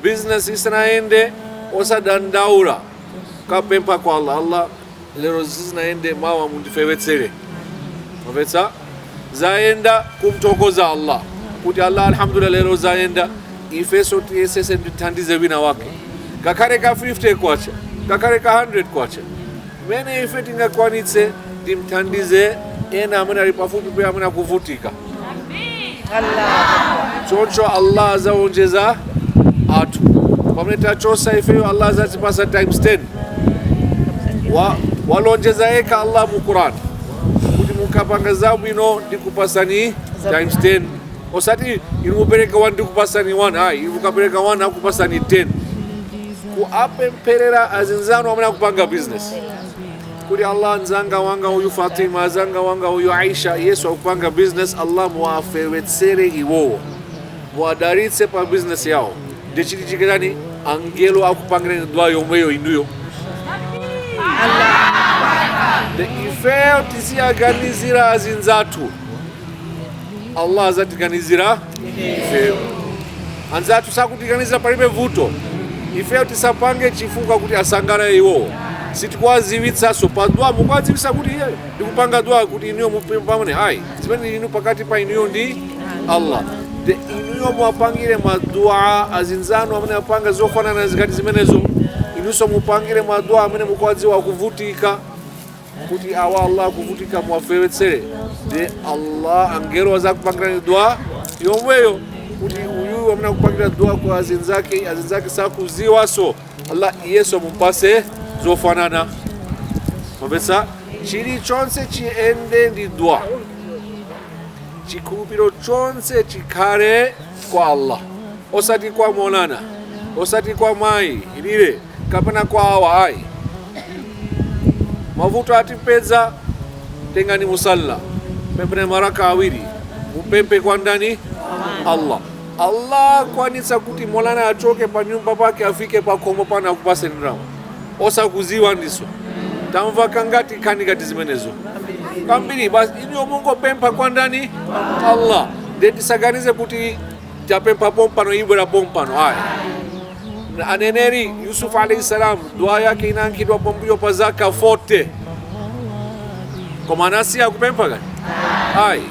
business isnaende osadandaura kapempa kwa Allah lero zinaende mawa mundifewetsere mabetsa zaenda kumtokoza Allah kuti Allah alhamdulillah lero zaenda ifeso tsese nditandize wina wake kakare ka 50 kwacha kakare ka 100 kwacha mene ifetinga kwanitse dimtandize ena amena ripafupi pia amena kuvutika Allah chocho Allah azaonjeza atu pameta chosa ifeyo Allah azatipasa times 10 walonjeza eka Allah mu Qur'an kuti mukapanga zabu ino ndikupasani times 10 osati inupereka 1 ndikupasani 1 hai inukapereka 1 nakupasani 10 ku apemperera azinzano amena kupanga business kuti Allah nzanga wanga huyu Fatima zanga wanga huyu Aisha Yesu akupanga business Allah muafewetsere iwo muadaritse pa business yao ndichitikirani angelo akupangire dua yomweyo inuyo Allah de ifeo tisiaganizira azinzatu Allah azatiganizira ifeo anzatu sakutiganizira palibe vuto ifeo tisapange chifunga kuti asangara iwo sitikwaziwitsa so padua mukwazivisa kuti iye ndikupanga dua kuti iniyo mupamane hai zimene inu pakati pa iniyo ndi Allah de iniyo muapangire madua azinzano amene apanga zofanana zikati zimenezo inuso mupangire madua amene mukwaziwa kuvutika kuti awa Allah kuvutika muafewetsere de Allah angelo azakupangira dua yomweyo kuti uyu amene akupangira dua kwa azinzake sakuziwa so Allah Yesu mumpase zofanana mabesa chili chonse chiende ndi dua chikhulupiro chonse chikhale kwa Allah osati kwa monana osati kwa mai ilile kapena kwa awa ai mavuto atipeza tengani musalla pempene maraka awiri upempe kwa ndani Allah kwanitsa kuti molana achoke pa nyumba pake afike pa khomo pana kupase ndrama osa kuziwa ndiso tamva kangati kani kati zimenezo kambiri basi iniyo mungo pempa kwa ndani Allah ndetisaganize kuti japempa pompano ibwera pompano haya aneneri Yusuf alayhi salam dua yake inankidwa pombiyo pa zaka 40 kwa manasi ya kupempa gani hai